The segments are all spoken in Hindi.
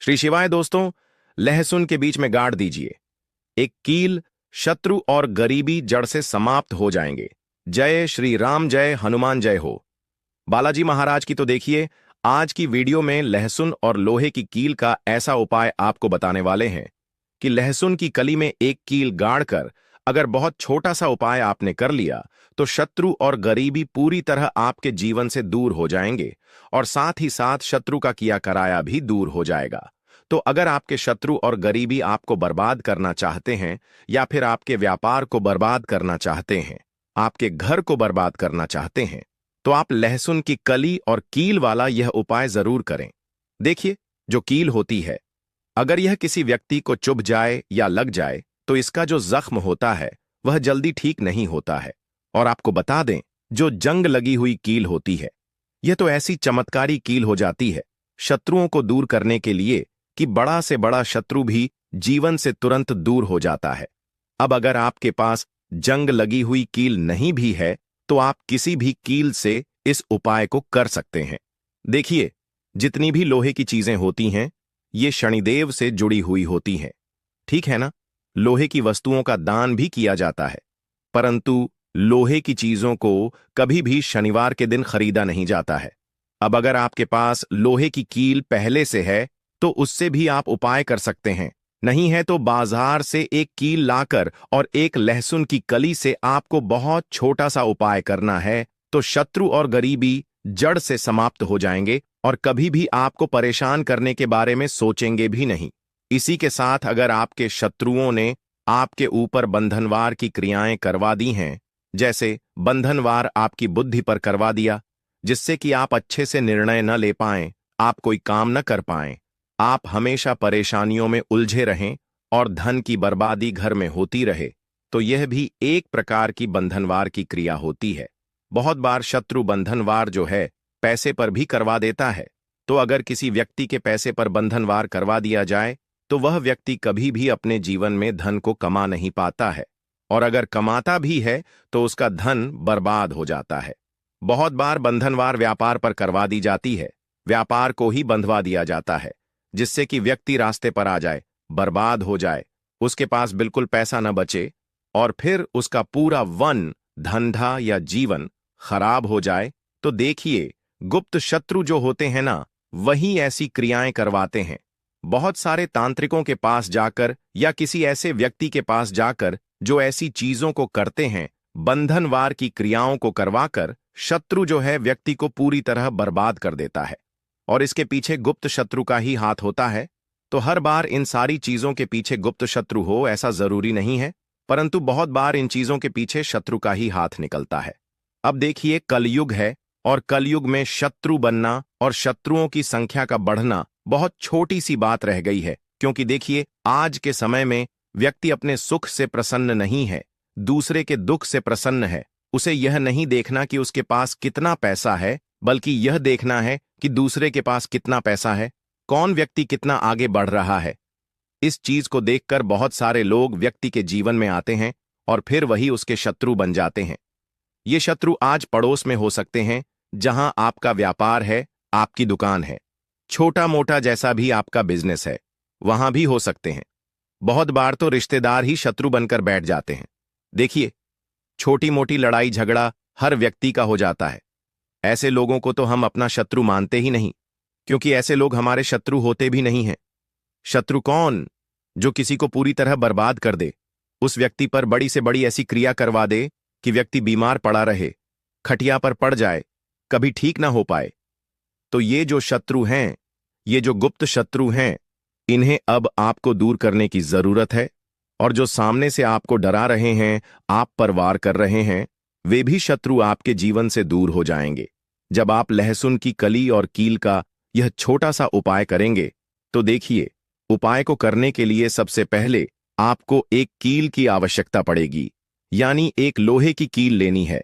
श्री शिवाय दोस्तों, लहसुन के बीच में गाड़ दीजिए। एक कील, शत्रु और गरीबी जड़ से समाप्त हो जाएंगे। जय श्री राम, जय हनुमान, जय हो। बालाजी महाराज की तो देखिए, आज की वीडियो में लहसुन और लोहे की कील का ऐसा उपाय आपको बताने वाले हैं कि लहसुन की कली में एक कील गाड़कर अगर बहुत छोटा सा उपाय आपने कर लिया तो शत्रु और गरीबी पूरी तरह आपके जीवन से दूर हो जाएंगे और साथ ही साथ शत्रु का किया कराया भी दूर हो जाएगा। तो अगर आपके शत्रु और गरीबी आपको बर्बाद करना चाहते हैं या फिर आपके व्यापार को बर्बाद करना चाहते हैं, आपके घर को बर्बाद करना चाहते हैं, तो आप लहसुन की कली और कील वाला यह उपाय जरूर करें। देखिए, जो कील होती है, अगर यह किसी व्यक्ति को चुभ जाए या लग जाए तो इसका जो जख्म होता है वह जल्दी ठीक नहीं होता है। और आपको बता दें, जो जंग लगी हुई कील होती है, यह तो ऐसी चमत्कारी कील हो जाती है शत्रुओं को दूर करने के लिए कि बड़ा से बड़ा शत्रु भी जीवन से तुरंत दूर हो जाता है। अब अगर आपके पास जंग लगी हुई कील नहीं भी है तो आप किसी भी कील से इस उपाय को कर सकते हैं। देखिए, जितनी भी लोहे की चीजें होती हैं, ये शनिदेव से जुड़ी हुई होती हैं, ठीक है ना। लोहे की वस्तुओं का दान भी किया जाता है, परंतु लोहे की चीजों को कभी भी शनिवार के दिन खरीदा नहीं जाता है। अब अगर आपके पास लोहे की कील पहले से है तो उससे भी आप उपाय कर सकते हैं। नहीं है तो बाजार से एक कील लाकर और एक लहसुन की कली से आपको बहुत छोटा सा उपाय करना है, तो शत्रु और गरीबी जड़ से समाप्त हो जाएंगे और कभी भी आपको परेशान करने के बारे में सोचेंगे भी नहीं। इसी के साथ अगर आपके शत्रुओं ने आपके ऊपर बंधनवार की क्रियाएं करवा दी हैं, जैसे बंधनवार आपकी बुद्धि पर करवा दिया, जिससे कि आप अच्छे से निर्णय न ले पाएं, आप कोई काम न कर पाएं, आप हमेशा परेशानियों में उलझे रहें और धन की बर्बादी घर में होती रहे, तो यह भी एक प्रकार की बंधनवार की क्रिया होती है। बहुत बार शत्रु बंधनवार जो है पैसे पर भी करवा देता है। तो अगर किसी व्यक्ति के पैसे पर बंधनवार करवा दिया जाए तो वह व्यक्ति कभी भी अपने जीवन में धन को कमा नहीं पाता है, और अगर कमाता भी है तो उसका धन बर्बाद हो जाता है। बहुत बार बंधनवार व्यापार पर करवा दी जाती है, व्यापार को ही बंधवा दिया जाता है, जिससे कि व्यक्ति रास्ते पर आ जाए, बर्बाद हो जाए, उसके पास बिल्कुल पैसा न बचे और फिर उसका पूरा वन, धंधा या जीवन खराब हो जाए। तो देखिए, गुप्त शत्रु जो होते हैं ना, वही ऐसी क्रियाएं करवाते हैं। बहुत सारे तांत्रिकों के पास जाकर या किसी ऐसे व्यक्ति के पास जाकर जो ऐसी चीजों को करते हैं, बंधनवार की क्रियाओं को करवाकर शत्रु जो है व्यक्ति को पूरी तरह बर्बाद कर देता है, और इसके पीछे गुप्त शत्रु का ही हाथ होता है। तो हर बार इन सारी चीजों के पीछे गुप्त शत्रु हो ऐसा जरूरी नहीं है, परंतु बहुत बार इन चीजों के पीछे शत्रु का ही हाथ निकलता है। अब देखिए, कलयुग है और कलयुग में शत्रु बनना और शत्रुओं की संख्या का बढ़ना बहुत छोटी सी बात रह गई है, क्योंकि देखिए, आज के समय में व्यक्ति अपने सुख से प्रसन्न नहीं है, दूसरे के दुख से प्रसन्न है। उसे यह नहीं देखना कि उसके पास कितना पैसा है, बल्कि यह देखना है कि दूसरे के पास कितना पैसा है, कौन व्यक्ति कितना आगे बढ़ रहा है। इस चीज को देखकर बहुत सारे लोग व्यक्ति के जीवन में आते हैं और फिर वही उसके शत्रु बन जाते हैं। ये शत्रु आज पड़ोस में हो सकते हैं, जहां आपका व्यापार है, आपकी दुकान है, छोटा मोटा जैसा भी आपका बिजनेस है, वहां भी हो सकते हैं। बहुत बार तो रिश्तेदार ही शत्रु बनकर बैठ जाते हैं। देखिए, छोटी मोटी लड़ाई झगड़ा हर व्यक्ति का हो जाता है। ऐसे लोगों को तो हम अपना शत्रु मानते ही नहीं, क्योंकि ऐसे लोग हमारे शत्रु होते भी नहीं हैं। शत्रु कौन? जो किसी को पूरी तरह बर्बाद कर दे, उस व्यक्ति पर बड़ी से बड़ी ऐसी क्रिया करवा दे कि व्यक्ति बीमार पड़ा रहे, खटिया पर पड़ जाए, कभी ठीक ना हो पाए। तो ये जो शत्रु हैं, ये जो गुप्त शत्रु हैं, इन्हें अब आपको दूर करने की जरूरत है। और जो सामने से आपको डरा रहे हैं, आप पर वार कर रहे हैं, वे भी शत्रु आपके जीवन से दूर हो जाएंगे। जब आप लहसुन की कली और कील का यह छोटा सा उपाय करेंगे, तो देखिए, उपाय को करने के लिए सबसे पहले आपको एक कील की आवश्यकता पड़ेगी, यानी एक लोहे की कील लेनी है।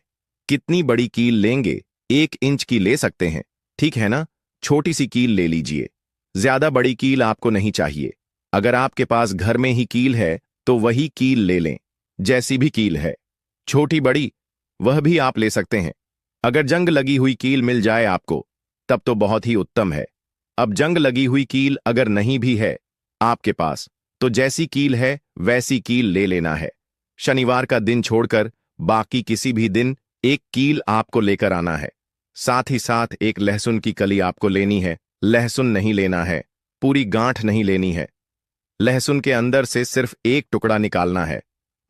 कितनी बड़ी कील लेंगे? 1 इंच की ले सकते हैं, ठीक है ना। छोटी सी कील ले लीजिए, ज्यादा बड़ी कील आपको नहीं चाहिए। अगर आपके पास घर में ही कील है तो वही कील ले लें, जैसी भी कील है, छोटी बड़ी वह भी आप ले सकते हैं। अगर जंग लगी हुई कील मिल जाए आपको, तब तो बहुत ही उत्तम है। अब जंग लगी हुई कील अगर नहीं भी है आपके पास, तो जैसी कील है वैसी कील ले लेना है। शनिवार का दिन छोड़कर बाकी किसी भी दिन एक कील आपको लेकर आना है। साथ ही साथ एक लहसुन की कली आपको लेनी है। लहसुन नहीं लेना है, पूरी गांठ नहीं लेनी है। लहसुन के अंदर से सिर्फ एक टुकड़ा निकालना है,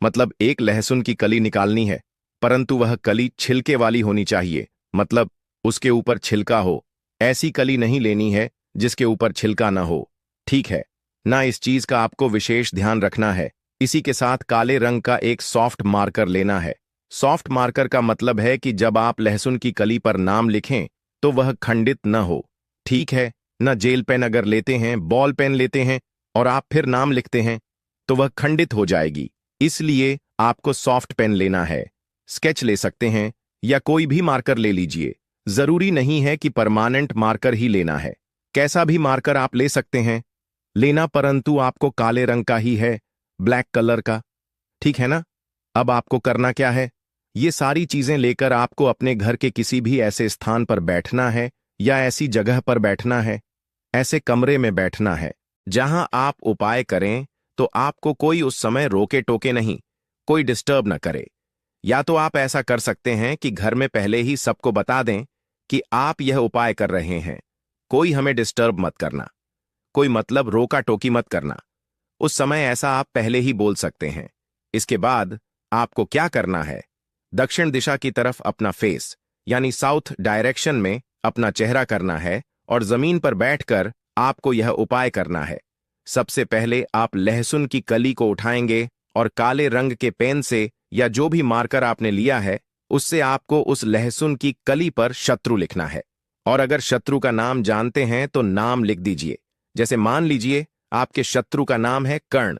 मतलब एक लहसुन की कली निकालनी है, परंतु वह कली छिलके वाली होनी चाहिए, मतलब उसके ऊपर छिलका हो। ऐसी कली नहीं लेनी है जिसके ऊपर छिलका ना हो, ठीक है ना। इस चीज का आपको विशेष ध्यान रखना है। इसी के साथ काले रंग का एक सॉफ्ट मार्कर लेना है। सॉफ्ट मार्कर का मतलब है कि जब आप लहसुन की कली पर नाम लिखें तो वह खंडित न हो, ठीक है ना। जेल पेन अगर लेते हैं, बॉल पेन लेते हैं और आप फिर नाम लिखते हैं तो वह खंडित हो जाएगी। इसलिए आपको सॉफ्ट पेन लेना है। स्केच ले सकते हैं या कोई भी मार्कर ले लीजिए, जरूरी नहीं है कि परमानेंट मार्कर ही लेना है। कैसा भी मार्कर आप ले सकते हैं लेना, परंतु आपको काले रंग का ही है, ब्लैक कलर का, ठीक है ना। अब आपको करना क्या है, ये सारी चीजें लेकर आपको अपने घर के किसी भी ऐसे स्थान पर बैठना है या ऐसी जगह पर बैठना है, ऐसे कमरे में बैठना है जहां आप उपाय करें तो आपको कोई उस समय रोके टोके नहीं, कोई डिस्टर्ब ना करे। या तो आप ऐसा कर सकते हैं कि घर में पहले ही सबको बता दें कि आप यह उपाय कर रहे हैं, कोई हमें डिस्टर्ब मत करना, कोई मतलब रोका टोकी मत करना। उस समय ऐसा आप पहले ही बोल सकते हैं। इसके बाद आपको क्या करना है, दक्षिण दिशा की तरफ अपना फेस यानी साउथ डायरेक्शन में अपना चेहरा करना है और जमीन पर बैठकर आपको यह उपाय करना है। सबसे पहले आप लहसुन की कली को उठाएंगे और काले रंग के पेन से या जो भी मार्कर आपने लिया है उससे आपको उस लहसुन की कली पर शत्रु लिखना है। और अगर शत्रु का नाम जानते हैं तो नाम लिख दीजिए। जैसे मान लीजिए आपके शत्रु का नाम है कर्ण,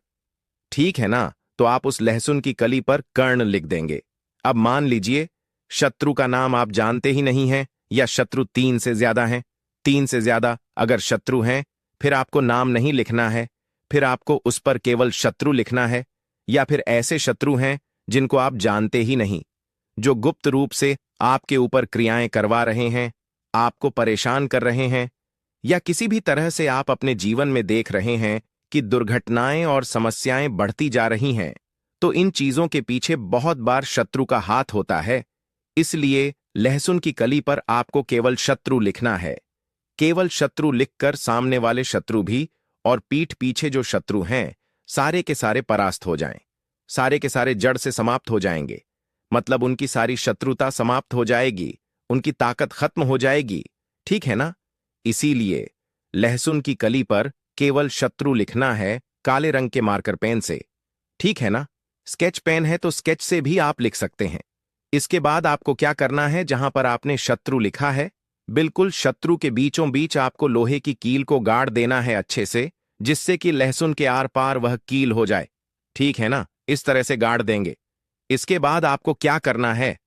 ठीक है ना, तो आप उस लहसुन की कली पर कर्ण लिख देंगे। अब मान लीजिए शत्रु का नाम आप जानते ही नहीं हैं या शत्रु 3 से ज्यादा हैं। 3 से ज्यादा अगर शत्रु हैं फिर आपको नाम नहीं लिखना है, फिर आपको उस पर केवल शत्रु लिखना है। या फिर ऐसे शत्रु हैं जिनको आप जानते ही नहीं, जो गुप्त रूप से आपके ऊपर क्रियाएं करवा रहे हैं, आपको परेशान कर रहे हैं, या किसी भी तरह से आप अपने जीवन में देख रहे हैं कि दुर्घटनाएं और समस्याएं बढ़ती जा रही हैं, तो इन चीजों के पीछे बहुत बार शत्रु का हाथ होता है। इसलिए लहसुन की कली पर आपको केवल शत्रु लिखना है। केवल शत्रु लिखकर सामने वाले शत्रु भी और पीठ पीछे जो शत्रु हैं सारे के सारे परास्त हो जाएं, सारे के सारे जड़ से समाप्त हो जाएंगे, मतलब उनकी सारी शत्रुता समाप्त हो जाएगी, उनकी ताकत खत्म हो जाएगी, ठीक है ना। इसीलिए लहसुन की कली पर केवल शत्रु लिखना है काले रंग के मार्कर पेन से, ठीक है ना। स्केच पेन है तो स्केच से भी आप लिख सकते हैं। इसके बाद आपको क्या करना है, जहां पर आपने शत्रु लिखा है बिल्कुल शत्रु के बीचों बीच आपको लोहे की कील को गाड़ देना है अच्छे से, जिससे कि लहसुन के आर पार वह कील हो जाए, ठीक है ना। इस तरह से गाड़ देंगे। इसके बाद आपको क्या करना है,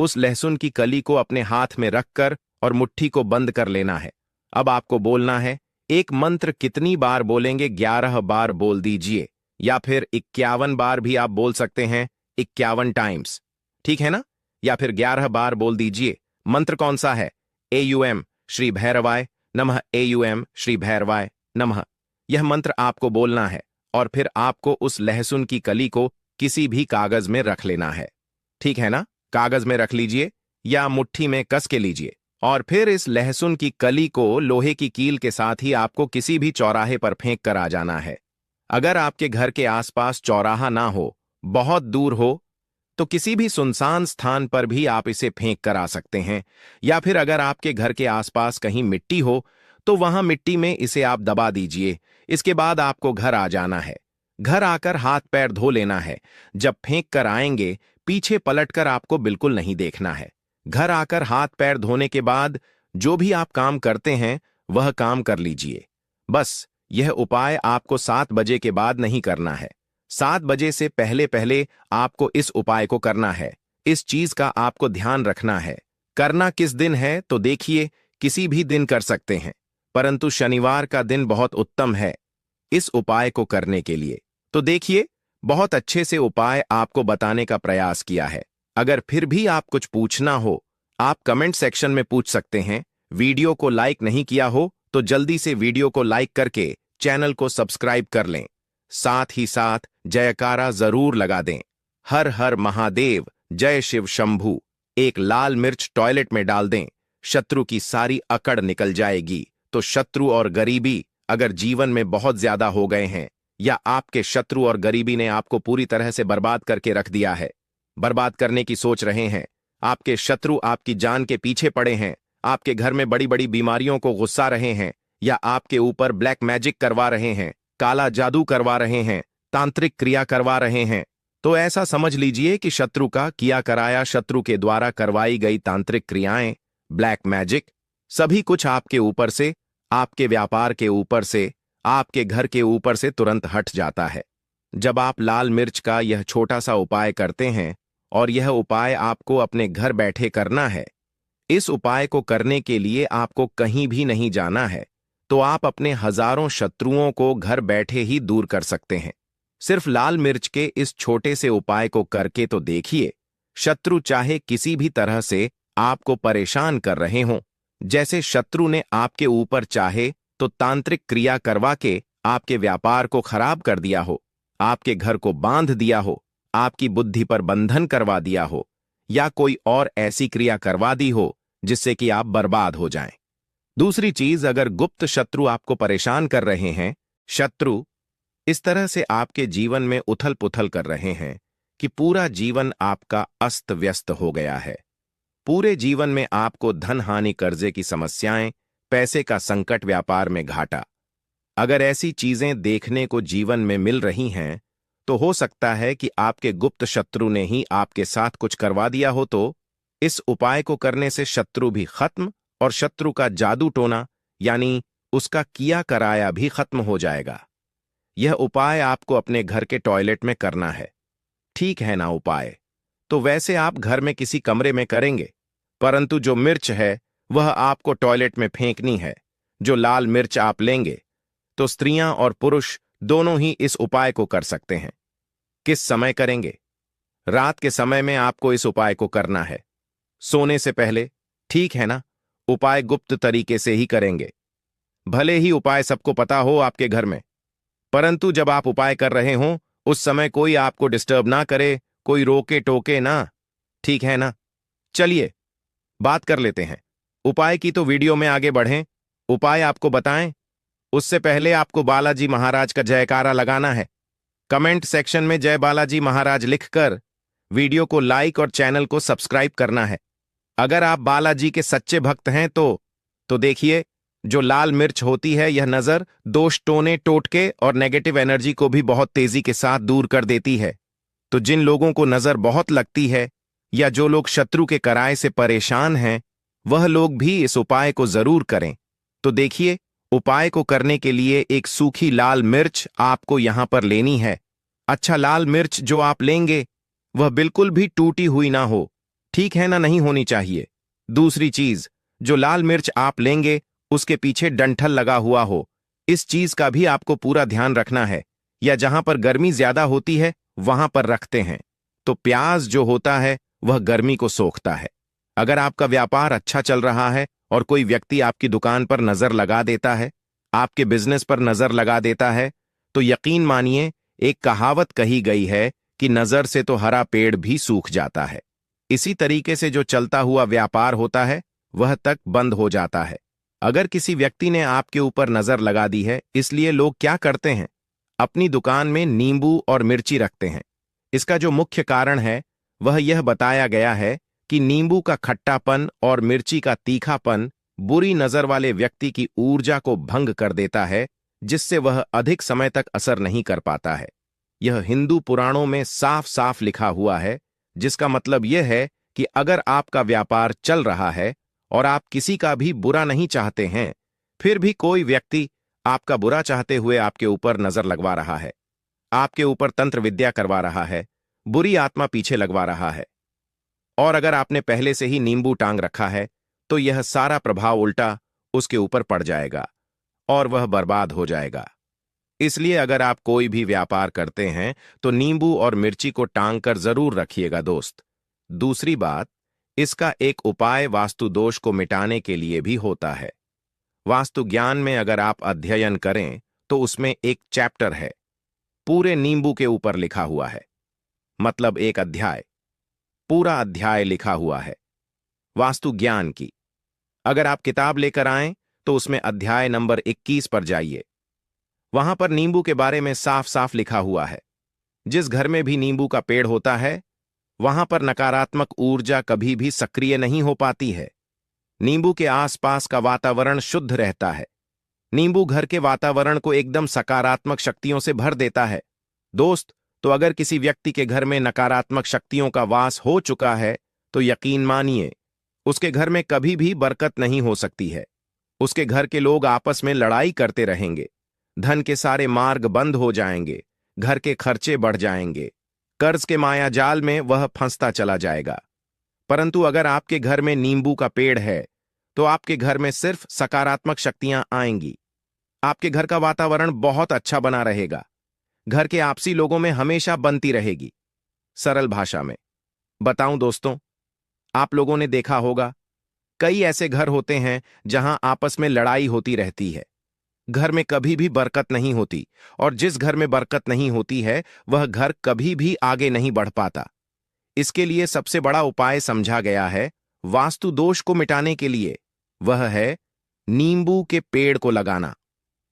उस लहसुन की कली को अपने हाथ में रखकर और मुट्ठी को बंद कर लेना है। अब आपको बोलना है, एक मंत्र कितनी बार बोलेंगे, 11 बार बोल दीजिए, या फिर 51 बार भी आप बोल सकते हैं, 51 टाइम्स, ठीक है ना। या फिर 11 बार बोल दीजिए। मंत्र कौन सा है, एयुएम श्री भैरवाय नमः, एयुएम श्री भैरवाय नमः। यह मंत्र आपको बोलना है और फिर आपको उस लहसुन की कली को किसी भी कागज में रख लेना है, ठीक है ना। कागज में रख लीजिए या मुट्ठी में कस के लीजिए और फिर इस लहसुन की कली को लोहे की कील के साथ ही आपको किसी भी चौराहे पर फेंक कर आ जाना है। अगर आपके घर के आसपास चौराहा ना हो, बहुत दूर हो, तो किसी भी सुनसान स्थान पर भी आप इसे फेंक कर आ सकते हैं। या फिर अगर आपके घर के आसपास कहीं मिट्टी हो तो वहां मिट्टी में इसे आप दबा दीजिए। इसके बाद आपको घर आ जाना है। घर आकर हाथ पैर धो लेना है। जब फेंक कर आएंगे पीछे पलटकर आपको बिल्कुल नहीं देखना है। घर आकर हाथ पैर धोने के बाद जो भी आप काम करते हैं वह काम कर लीजिए। बस यह उपाय आपको 7 बजे के बाद नहीं करना है। 7 बजे से पहले पहले आपको इस उपाय को करना है। इस चीज का आपको ध्यान रखना है। करना किस दिन है तो देखिए, किसी भी दिन कर सकते हैं, परंतु शनिवार का दिन बहुत उत्तम है इस उपाय को करने के लिए। तो देखिए, बहुत अच्छे से उपाय आपको बताने का प्रयास किया है। अगर फिर भी आप कुछ पूछना हो, आप कमेंट सेक्शन में पूछ सकते हैं। वीडियो को लाइक नहीं किया हो तो जल्दी से वीडियो को लाइक करके चैनल को सब्सक्राइब कर लें। साथ ही साथ जयकारा जरूर लगा दें। हर हर महादेव, जय शिव शंभू। एक लाल मिर्च टॉयलेट में डाल दें, शत्रु की सारी अकड़ निकल जाएगी। तो शत्रु और गरीबी अगर जीवन में बहुत ज्यादा हो गए हैं, या आपके शत्रु और गरीबी ने आपको पूरी तरह से बर्बाद करके रख दिया है, बर्बाद करने की सोच रहे हैं, आपके शत्रु आपकी जान के पीछे पड़े हैं, आपके घर में बड़ी बड़ी बीमारियों को गुस्सा रहे हैं, या आपके ऊपर ब्लैक मैजिक करवा रहे हैं, काला जादू करवा रहे हैं, तांत्रिक क्रिया करवा रहे हैं, तो ऐसा समझ लीजिए कि शत्रु का किया कराया, शत्रु के द्वारा करवाई गई तांत्रिक क्रियाएं, ब्लैक मैजिक, सभी कुछ आपके ऊपर से, आपके व्यापार के ऊपर से, आपके घर के ऊपर से तुरंत हट जाता है। जब आप लाल मिर्च का यह छोटा सा उपाय करते हैं, और यह उपाय आपको अपने घर बैठे करना है, इस उपाय को करने के लिए आपको कहीं भी नहीं जाना है, तो आप अपने हजारों शत्रुओं को घर बैठे ही दूर कर सकते हैं। सिर्फ लाल मिर्च के इस छोटे से उपाय को करके तो देखिए, शत्रु चाहे किसी भी तरह से आपको परेशान कर रहे हों, जैसे शत्रु ने आपके ऊपर चाहे तो तांत्रिक क्रिया करवा के आपके व्यापार को खराब कर दिया हो, आपके घर को बांध दिया हो, आपकी बुद्धि पर बंधन करवा दिया हो, या कोई और ऐसी क्रिया करवा दी हो जिससे कि आप बर्बाद हो जाएं। दूसरी चीज, अगर गुप्त शत्रु आपको परेशान कर रहे हैं, शत्रु इस तरह से आपके जीवन में उथल पुथल कर रहे हैं कि पूरा जीवन आपका अस्त व्यस्त हो गया है, पूरे जीवन में आपको धन हानि, कर्जे की समस्याएं, पैसे का संकट, व्यापार में घाटा, अगर ऐसी चीजें देखने को जीवन में मिल रही हैं, तो हो सकता है कि आपके गुप्त शत्रु ने ही आपके साथ कुछ करवा दिया हो। तो इस उपाय को करने से शत्रु भी खत्म और शत्रु का जादू टोना यानी उसका किया कराया भी खत्म हो जाएगा। यह उपाय आपको अपने घर के टॉयलेट में करना है, ठीक है ना उपाय? तो वैसे आप घर में किसी कमरे में करेंगे, परंतु जो मिर्च है वह आपको टॉयलेट में फेंकनी है। जो लाल मिर्च आप लेंगे, तो स्त्रियां और पुरुष दोनों ही इस उपाय को कर सकते हैं। किस समय करेंगे? रात के समय में आपको इस उपाय को करना है, सोने से पहले, ठीक है ना? उपाय गुप्त तरीके से ही करेंगे। भले ही उपाय सबको पता हो आपके घर में, परंतु जब आप उपाय कर रहे हों उस समय कोई आपको डिस्टर्ब ना करे, कोई रोके टोके ना, ठीक है ना? चलिए बात कर लेते हैं उपाय की। तो वीडियो में आगे बढ़ें, उपाय आपको बताएं उससे पहले आपको बालाजी महाराज का जयकारा लगाना है। कमेंट सेक्शन में जय बालाजी महाराज लिखकर वीडियो को लाइक और चैनल को सब्सक्राइब करना है। अगर आप बालाजी के सच्चे भक्त हैं तो देखिए, जो लाल मिर्च होती है यह नजर, दोष, टोने, टोटके और नेगेटिव एनर्जी को भी बहुत तेजी के साथ दूर कर देती है। तो जिन लोगों को नजर बहुत लगती है या जो लोग शत्रु के कराए से परेशान हैं, वह लोग भी इस उपाय को जरूर करें। तो देखिए, उपाय को करने के लिए एक सूखी लाल मिर्च आपको यहां पर लेनी है। अच्छा, लाल मिर्च जो आप लेंगे वह बिल्कुल भी टूटी हुई ना हो, ठीक है ना? नहीं होनी चाहिए। दूसरी चीज, जो लाल मिर्च आप लेंगे उसके पीछे डंठल लगा हुआ हो, इस चीज का भी आपको पूरा ध्यान रखना है। या जहां पर गर्मी ज्यादा होती है वहां पर रखते हैं, तो प्याज जो होता है वह गर्मी को सोखता है। अगर आपका व्यापार अच्छा चल रहा है और कोई व्यक्ति आपकी दुकान पर नजर लगा देता है, आपके बिजनेस पर नजर लगा देता है, तो यकीन मानिए, एक कहावत कही गई है कि नजर से तो हरा पेड़ भी सूख जाता है। इसी तरीके से जो चलता हुआ व्यापार होता है वह तक बंद हो जाता है। अगर किसी व्यक्ति ने आपके ऊपर नजर लगा दी है, इसलिए लोग क्या करते हैं, अपनी दुकान में नींबू और मिर्ची रखते हैं। इसका जो मुख्य कारण है वह यह बताया गया है कि नींबू का खट्टापन और मिर्ची का तीखापन बुरी नजर वाले व्यक्ति की ऊर्जा को भंग कर देता है, जिससे वह अधिक समय तक असर नहीं कर पाता है। यह हिंदू पुराणों में साफ साफ लिखा हुआ है, जिसका मतलब यह है कि अगर आपका व्यापार चल रहा है और आप किसी का भी बुरा नहीं चाहते हैं, फिर भी कोई व्यक्ति आपका बुरा चाहते हुए आपके ऊपर नजर लगवा रहा है, आपके ऊपर तंत्र विद्या करवा रहा है, बुरी आत्मा पीछे लगवा रहा है, और अगर आपने पहले से ही नींबू टांग रखा है, तो यह सारा प्रभाव उल्टा उसके ऊपर पड़ जाएगा और वह बर्बाद हो जाएगा। इसलिए अगर आप कोई भी व्यापार करते हैं तो नींबू और मिर्ची को टांग कर जरूर रखिएगा दोस्त। दूसरी बात, इसका एक उपाय वास्तु दोष को मिटाने के लिए भी होता है। वास्तु ज्ञान में अगर आप अध्ययन करें तो उसमें एक चैप्टर है, पूरे नींबू के ऊपर लिखा हुआ है। मतलब एक अध्याय, पूरा अध्याय लिखा हुआ है वास्तु ज्ञान की। अगर आप किताब लेकर आएं तो उसमें अध्याय नंबर 21 पर जाइए। वहां पर नींबू के बारे में साफ साफ लिखा हुआ है। जिस घर में भी नींबू का पेड़ होता है वहां पर नकारात्मक ऊर्जा कभी भी सक्रिय नहीं हो पाती है। नींबू के आसपास का वातावरण शुद्ध रहता है। नींबू घर के वातावरण को एकदम सकारात्मक शक्तियों से भर देता है। दोस्त, तो अगर किसी व्यक्ति के घर में नकारात्मक शक्तियों का वास हो चुका है तो यकीन मानिए उसके घर में कभी भी बरकत नहीं हो सकती है। उसके घर के लोग आपस में लड़ाई करते रहेंगे, धन के सारे मार्ग बंद हो जाएंगे, घर के खर्चे बढ़ जाएंगे, कर्ज के माया जाल में वह फंसता चला जाएगा। परंतु अगर आपके घर में नींबू का पेड़ है तो आपके घर में सिर्फ सकारात्मक शक्तियां आएंगी। आपके घर का वातावरण बहुत अच्छा बना रहेगा। घर के आपसी लोगों में हमेशा बनती रहेगी। सरल भाषा में बताऊं दोस्तों, आप लोगों ने देखा होगा कई ऐसे घर होते हैं जहां आपस में लड़ाई होती रहती है। घर में कभी भी बरकत नहीं होती, और जिस घर में बरकत नहीं होती है वह घर कभी भी आगे नहीं बढ़ पाता। इसके लिए सबसे बड़ा उपाय समझा गया है वास्तु दोष को मिटाने के लिए, वह है नींबू के पेड़ को लगाना।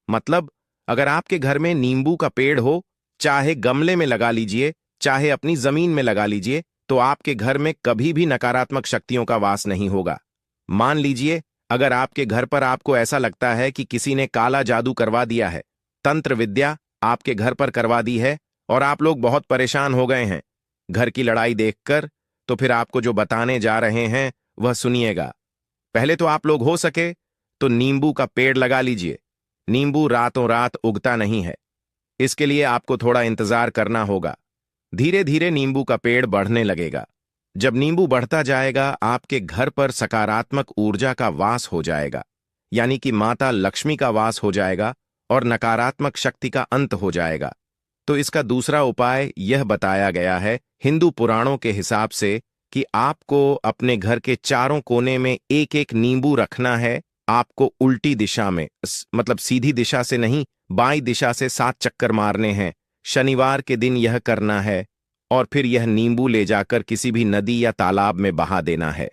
मतलब अगर आपके घर में नींबू का पेड़ हो, चाहे गमले में लगा लीजिए, चाहे अपनी जमीन में लगा लीजिए, तो आपके घर में कभी भी नकारात्मक शक्तियों का वास नहीं होगा। मान लीजिए अगर आपके घर पर आपको ऐसा लगता है कि किसी ने काला जादू करवा दिया है, तंत्र विद्या आपके घर पर करवा दी है और आप लोग बहुत परेशान हो गए हैं घर की लड़ाई देखकर, तो फिर आपको जो बताने जा रहे हैं वह सुनिएगा। पहले तो आप लोग हो सके तो नींबू का पेड़ लगा लीजिए। नींबू रातों रात उगता नहीं है, इसके लिए आपको थोड़ा इंतजार करना होगा। धीरे धीरे नींबू का पेड़ बढ़ने लगेगा। जब नींबू बढ़ता जाएगा आपके घर पर सकारात्मक ऊर्जा का वास हो जाएगा, यानी कि माता लक्ष्मी का वास हो जाएगा और नकारात्मक शक्ति का अंत हो जाएगा। तो इसका दूसरा उपाय यह बताया गया है हिंदू पुराणों के हिसाब से कि आपको अपने घर के चारों कोने में एक एक नींबू रखना है। आपको उल्टी दिशा में, मतलब सीधी दिशा से नहीं, बाईं दिशा से 7 चक्कर मारने हैं। शनिवार के दिन यह करना है और फिर यह नींबू ले जाकर किसी भी नदी या तालाब में बहा देना है।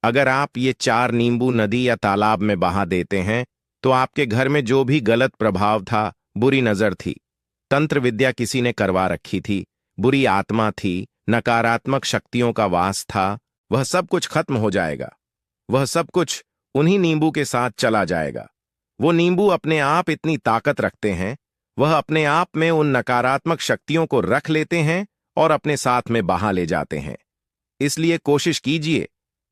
अगर आप ये 4 नींबू नदी या तालाब में बहा देते हैं तो आपके घर में जो भी गलत प्रभाव था, बुरी नजर थी, तंत्र विद्या किसी ने करवा रखी थी, बुरी आत्मा थी, नकारात्मक शक्तियों का वास था, वह सब कुछ खत्म हो जाएगा। वह सब कुछ उन्हीं नींबू के साथ चला जाएगा। वो नींबू अपने आप इतनी ताकत रखते हैं, वह अपने आप में उन नकारात्मक शक्तियों को रख लेते हैं और अपने साथ में बहा ले जाते हैं। इसलिए कोशिश कीजिए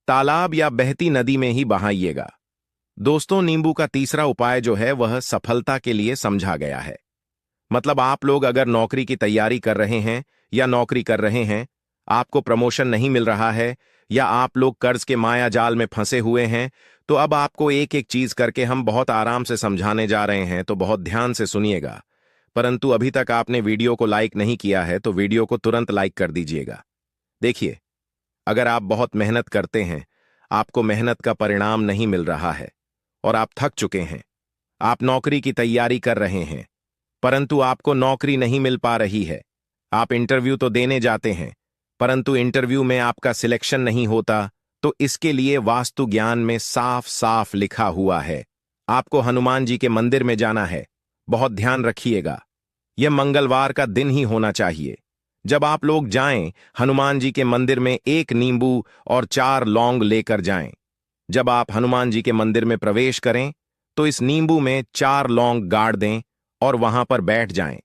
तालाब या बहती नदी में ही बहाइएगा। दोस्तों, नींबू का तीसरा उपाय जो है वह सफलता के लिए समझा गया है। मतलब आप लोग अगर नौकरी की तैयारी कर रहे हैं या नौकरी कर रहे हैं, आपको प्रमोशन नहीं मिल रहा है, या आप लोग कर्ज के माया जाल में फंसे हुए हैं, तो अब आपको एक एक चीज करके हम बहुत आराम से समझाने जा रहे हैं, तो बहुत ध्यान से सुनिएगा। परंतु अभी तक आपने वीडियो को लाइक नहीं किया है तो वीडियो को तुरंत लाइक कर दीजिएगा। देखिए, अगर आप बहुत मेहनत करते हैं, आपको मेहनत का परिणाम नहीं मिल रहा है और आप थक चुके हैं, आप नौकरी की तैयारी कर रहे हैं परंतु आपको नौकरी नहीं मिल पा रही है, आप इंटरव्यू तो देने जाते हैं परंतु इंटरव्यू में आपका सिलेक्शन नहीं होता, तो इसके लिए वास्तु ज्ञान में साफ साफ लिखा हुआ है आपको हनुमान जी के मंदिर में जाना है। बहुत ध्यान रखिएगा, यह मंगलवार का दिन ही होना चाहिए। जब आप लोग जाएं, हनुमान जी के मंदिर में 1 नींबू और 4 लौंग लेकर जाएं। जब आप हनुमान जी के मंदिर में प्रवेश करें तो इस नींबू में 4 लौंग गाड़ दें और वहां पर बैठ जाएं।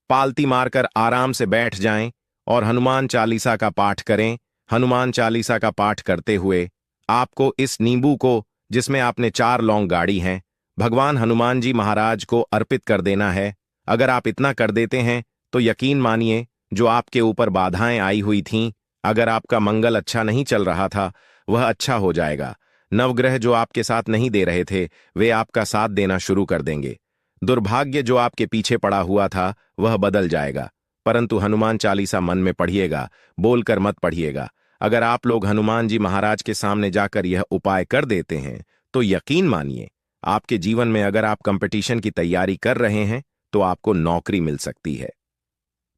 पालती मारकर आराम से बैठ जाएं और हनुमान चालीसा का पाठ करें। हनुमान चालीसा का पाठ करते हुए आपको इस नींबू को, जिसमें आपने 4 लौंग गाड़ी हैं, भगवान हनुमान जी महाराज को अर्पित कर देना है। अगर आप इतना कर देते हैं तो यकीन मानिए जो आपके ऊपर बाधाएं आई हुई थीं, अगर आपका मंगल अच्छा नहीं चल रहा था, वह अच्छा हो जाएगा। नवग्रह जो आपके साथ नहीं दे रहे थे वे आपका साथ देना शुरू कर देंगे। दुर्भाग्य जो आपके पीछे पड़ा हुआ था वह बदल जाएगा। परंतु हनुमान चालीसा मन में पढ़िएगा, बोलकर मत पढ़िएगा। अगर आप लोग हनुमान जी महाराज के सामने जाकर यह उपाय कर देते हैं तो यकीन मानिए आपके जीवन में अगर आप कंपटीशन की तैयारी कर रहे हैं तो आपको नौकरी मिल सकती है।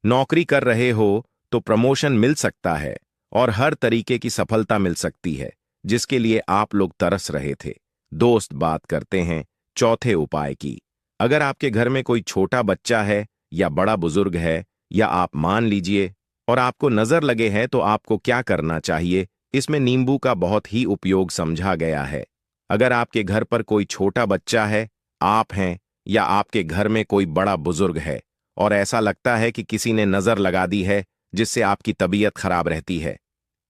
नौकरी कर रहे हो तो प्रमोशन मिल सकता है और हर तरीके की सफलता मिल सकती है जिसके लिए आप लोग तरस रहे थे। दोस्त बात करते हैं चौथे उपाय की। अगर आपके घर में कोई छोटा बच्चा है या बड़ा बुजुर्ग है या आप मान लीजिए और आपको नजर लगे हैं तो आपको क्या करना चाहिए, इसमें नींबू का बहुत ही उपयोग समझा गया है। अगर आपके घर पर कोई छोटा बच्चा है, आप हैं या आपके घर में कोई बड़ा बुजुर्ग है और ऐसा लगता है कि किसी ने नजर लगा दी है जिससे आपकी तबीयत खराब रहती है,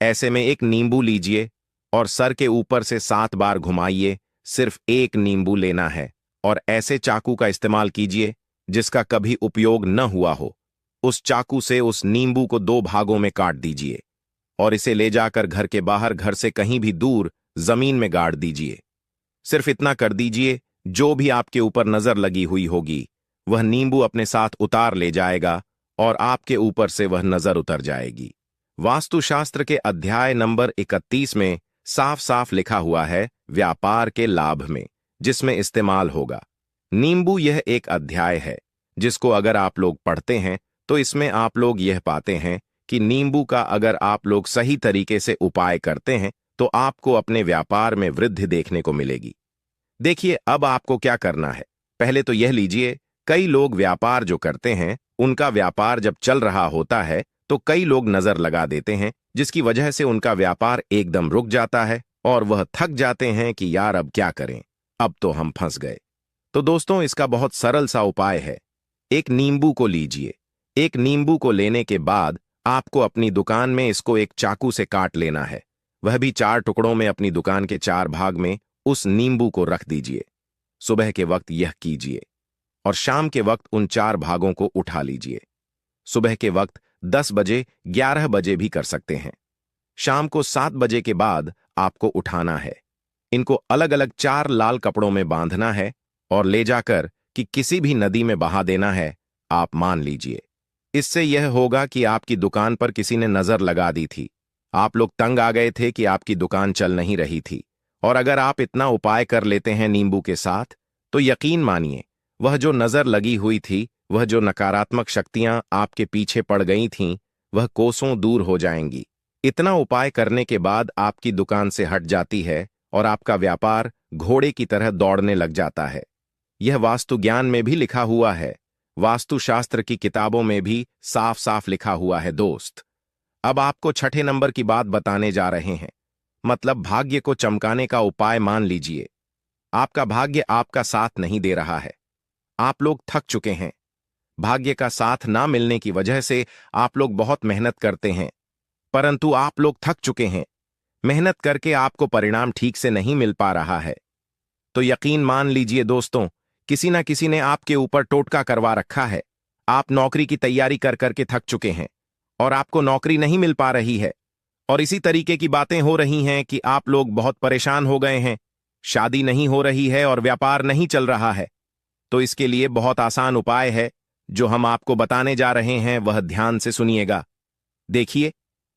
ऐसे में एक नींबू लीजिए और सर के ऊपर से 7 बार घुमाइए। सिर्फ एक नींबू लेना है और ऐसे चाकू का इस्तेमाल कीजिए जिसका कभी उपयोग न हुआ हो। उस चाकू से उस नींबू को 2 भागों में काट दीजिए और इसे ले जाकर घर के बाहर, घर से कहीं भी दूर जमीन में गाड़ दीजिए। सिर्फ इतना कर दीजिए, जो भी आपके ऊपर नजर लगी हुई होगी वह नींबू अपने साथ उतार ले जाएगा और आपके ऊपर से वह नजर उतर जाएगी। वास्तुशास्त्र के अध्याय नंबर 31 में साफ साफ लिखा हुआ है व्यापार के लाभ में, जिसमें इस्तेमाल होगा नींबू। यह एक अध्याय है जिसको अगर आप लोग पढ़ते हैं तो इसमें आप लोग यह पाते हैं कि नींबू का अगर आप लोग सही तरीके से उपाय करते हैं तो आपको अपने व्यापार में वृद्धि देखने को मिलेगी। देखिए, अब आपको क्या करना है। पहले तो यह लीजिए, कई लोग व्यापार जो करते हैं उनका व्यापार जब चल रहा होता है तो कई लोग नजर लगा देते हैं जिसकी वजह से उनका व्यापार एकदम रुक जाता है और वह थक जाते हैं कि यार अब क्या करें, अब तो हम फंस गए। तो दोस्तों, इसका बहुत सरल सा उपाय है। एक नींबू को लीजिए। एक नींबू को लेने के बाद आपको अपनी दुकान में इसको एक चाकू से काट लेना है, वह भी 4 टुकड़ों में। अपनी दुकान के 4 भाग में उस नींबू को रख दीजिए। सुबह के वक्त यह कीजिए और शाम के वक्त उन 4 भागों को उठा लीजिए। सुबह के वक्त 10 बजे, 11 बजे भी कर सकते हैं। शाम को 7 बजे के बाद आपको उठाना है। इनको अलग अलग 4 लाल कपड़ों में बांधना है और ले जाकर कि किसी भी नदी में बहा देना है। आप मान लीजिए, इससे यह होगा कि आपकी दुकान पर किसी ने नजर लगा दी थी, आप लोग तंग आ गए थे कि आपकी दुकान चल नहीं रही थी। और अगर आप इतना उपाय कर लेते हैं नींबू के साथ तो यकीन मानिए, वह जो नजर लगी हुई थी, वह जो नकारात्मक शक्तियां आपके पीछे पड़ गई थीं, वह कोसों दूर हो जाएंगी। इतना उपाय करने के बाद आपकी दुकान से हट जाती है और आपका व्यापार घोड़े की तरह दौड़ने लग जाता है। यह वास्तु ज्ञान में भी लिखा हुआ है, वास्तुशास्त्र की किताबों में भी साफ साफ लिखा हुआ है। दोस्त, अब आपको छठे नंबर की बात बताने जा रहे हैं, मतलब भाग्य को चमकाने का उपाय। मान लीजिए आपका भाग्य आपका साथ नहीं दे रहा है, आप लोग थक चुके हैं। भाग्य का साथ ना मिलने की वजह से आप लोग बहुत मेहनत करते हैं, परंतु आप लोग थक चुके हैं। मेहनत करके आपको परिणाम ठीक से नहीं मिल पा रहा है। तो यकीन मान लीजिए दोस्तों, किसी ना किसी ने आपके ऊपर टोटका करवा रखा है। आप नौकरी की तैयारी कर करके थक चुके हैं और आपको नौकरी नहीं मिल पा रही है। और इसी तरीके की बातें हो रही हैं कि आप लोग बहुत परेशान हो गए हैं, शादी नहीं हो रही है और व्यापार नहीं चल रहा है। तो इसके लिए बहुत आसान उपाय है जो हम आपको बताने जा रहे हैं, वह ध्यान से सुनिएगा। देखिए,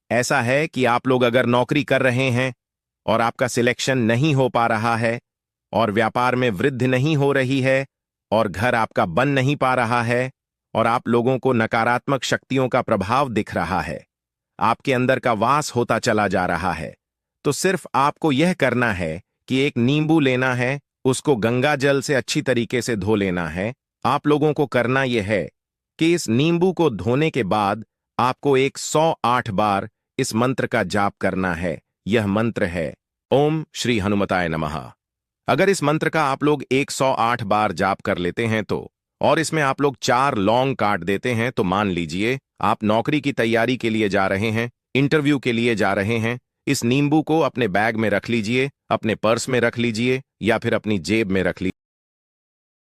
ऐसा है कि आप लोग अगर नौकरी कर रहे हैं और आपका सिलेक्शन नहीं हो पा रहा है और व्यापार में वृद्धि नहीं हो रही है और घर आपका बन नहीं पा रहा है और आप लोगों को नकारात्मक शक्तियों का प्रभाव दिख रहा है, आपके अंदर का वास होता चला जा रहा है, तो सिर्फ आपको यह करना है कि एक नींबू लेना है, उसको गंगा जल से अच्छी तरीके से धो लेना है। आप लोगों को करना यह है कि इस नींबू को धोने के बाद आपको 108 बार इस मंत्र का जाप करना है। यह मंत्र है ओम श्री हनुमताय नमः। अगर इस मंत्र का आप लोग 108 बार जाप कर लेते हैं तो, और इसमें आप लोग 4 लौंग काट देते हैं, तो मान लीजिए आप नौकरी की तैयारी के लिए जा रहे हैं, इंटरव्यू के लिए जा रहे हैं। इस नींबू को अपने बैग में रख लीजिए, अपने पर्स में रख लीजिए या फिर अपनी जेब में रख लीजिए।